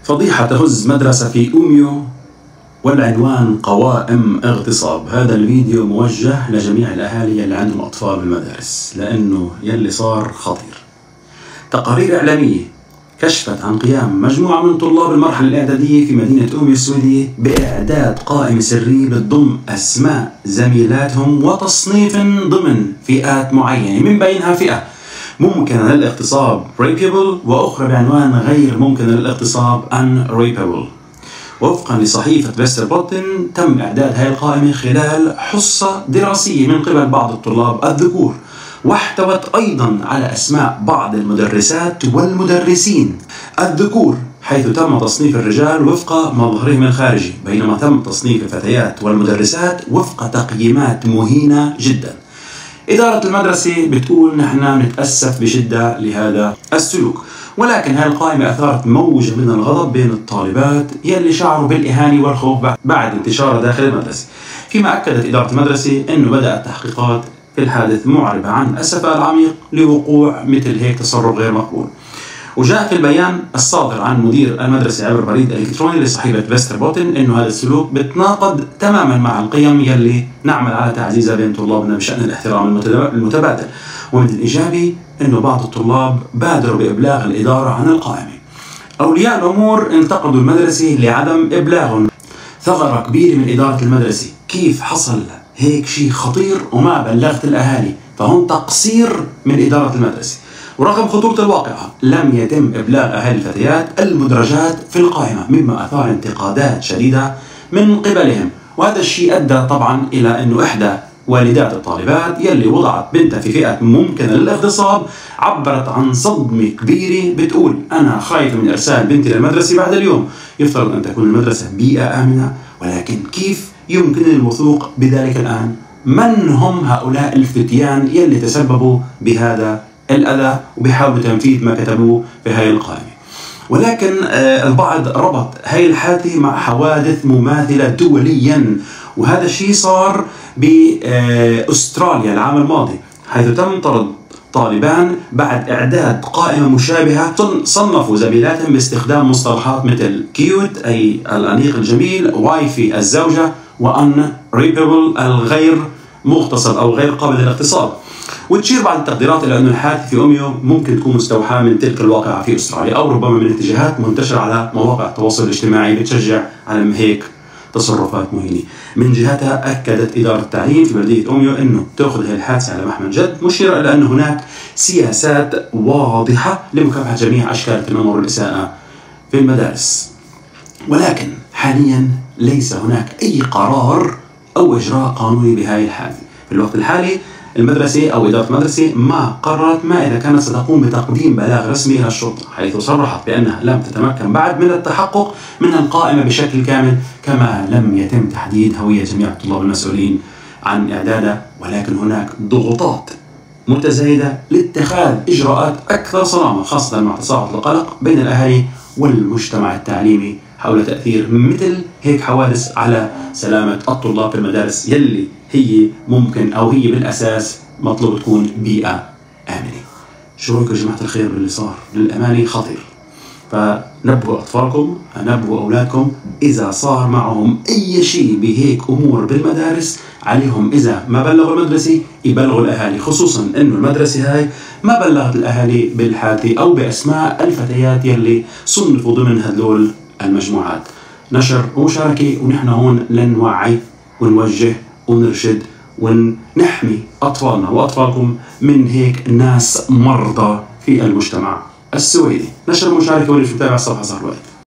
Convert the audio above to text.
فضيحة تهز مدرسة في أوميو والعنوان قوائم اغتصاب. هذا الفيديو موجه لجميع الأهالي اللي عندهم أطفال بالمدارس، لأنه يلي صار خطير. تقارير إعلامية كشفت عن قيام مجموعة من طلاب المرحلة الإعدادية في مدينة أوميو السويدية بإعداد قائمة سرية بتضم أسماء زميلاتهم وتصنيف ضمن فئات معينة، من بينها فئة ممكنة للاغتصاب rapeable وأخرى بعنوان غير ممكنة للاغتصاب unrapeable. وفقا لصحيفة فيستربوتن تم إعداد هذه القائمة خلال حصة دراسية من قبل بعض الطلاب الذكور، واحتوت أيضا على أسماء بعض المدرسات والمدرسين الذكور، حيث تم تصنيف الرجال وفق مظهرهم الخارجي، بينما تم تصنيف الفتيات والمدرسات وفق تقييمات مهينة جدا. إدارة المدرسة بتقول نحن نتأسف بشدة لهذا السلوك، ولكن هذه القائمة أثارت موجة من الغضب بين الطالبات يلي شعروا بالإهانة والخوف بعد انتشارها داخل المدرسة. فيما أكدت إدارة المدرسة أنه بدأت تحقيقات في الحادث معربة عن أسفها العميق لوقوع مثل هيك تصرف غير مقبول. وجاء في البيان الصادر عن مدير المدرسة عبر بريد إلكتروني لصحيفة فيستربوتن أنه هذا السلوك بتناقض تماما مع القيم يلي نعمل على تعزيزها بين طلابنا بشأن الاحترام المتبادل. ومن الإيجابي أنه بعض الطلاب بادروا بإبلاغ الإدارة عن القائمة. أولياء الأمور انتقدوا المدرسة لعدم إبلاغهم. ثغرة كبيرة من إدارة المدرسة، كيف حصل هيك شيء خطير وما بلغت الأهالي؟ فهون تقصير من إدارة المدرسة. ورغم خطورة الواقعة لم يتم إبلاغ أهالي الفتيات المدرجات في القائمة، مما أثار انتقادات شديدة من قبلهم. وهذا الشيء أدى طبعا إلى أنه إحدى والدات الطالبات يلي وضعت بنتها في فئة ممكنة للاغتصاب عبرت عن صدمة كبيرة، بتقول أنا خايفة من إرسال بنتي للمدرسة بعد اليوم. يفترض أن تكون المدرسة بيئة آمنة، ولكن كيف يمكنني الوثوق بذلك الآن؟ من هم هؤلاء الفتيان يلي تسببوا بهذا الأذى وبيحاولوا تنفيذ ما كتبوه في هاي القائمة؟ ولكن البعض ربط هاي الحادثة مع حوادث مماثلة دوليا، وهذا الشيء صار بأستراليا العام الماضي، حيث تم طرد طالبان بعد إعداد قائمة مشابهة صنفوا زميلاتهم باستخدام مصطلحات مثل كيوت أي الأنيق الجميل، وايفي الزوجة، وأن ريبل الغير مغتصب أو غير قابل للاغتصاب. وتشير بعض التقديرات إلى أن الحادثة في أوميو ممكن تكون مستوحاة من تلك الواقعة في أستراليا، أو ربما من اتجاهات منتشرة على مواقع التواصل الاجتماعي بتشجع على هيك تصرفات مهينة. من جهتها أكدت إدارة التعليم في بلدية أوميو أنه تأخذ هذه الحادثة على محمل جد، مشيرة إلى أن هناك سياسات واضحة لمكافحة جميع أشكال التنمر والإساءة في المدارس. ولكن حاليا ليس هناك أي قرار أو إجراء قانوني بهذه الحادثة. في الوقت الحالي المدرسة أو إدارة المدرسة ما قررت ما إذا كانت ستقوم بتقديم بلاغ رسمي إلى الشرطة، حيث صرحت بأنها لم تتمكن بعد من التحقق من القائمة بشكل كامل، كما لم يتم تحديد هوية جميع الطلاب المسؤولين عن إعدادها. ولكن هناك ضغوطات متزايدة لاتخاذ إجراءات أكثر صرامة، خاصة مع تصاعد القلق بين الأهالي والمجتمع التعليمي حول تأثير مثل هيك حوادث على سلامة الطلاب في المدارس يلي هي ممكن أو هي بالأساس مطلوب تكون بيئة آمنة. شو رأيكم يا جماعة الخير باللي صار؟ للأمانة خطير. فنبهوا أطفالكم، نبهوا أولادكم، إذا صار معهم أي شيء بهيك أمور بالمدارس عليهم إذا ما بلغوا المدرسة يبلغوا الأهالي، خصوصا إنه المدرسة هاي ما بلغت الأهالي بالحادثة أو بأسماء الفتيات يلي صنفوا ضمن هذول المجموعات. نشر ومشاركة، ونحن هون لنوعي ونوجه ونرشد ونحمي أطفالنا وأطفالكم من هيك ناس مرضى في المجتمع السويدي. نشر المشاركة واللي متابع الصفحة صار وقت.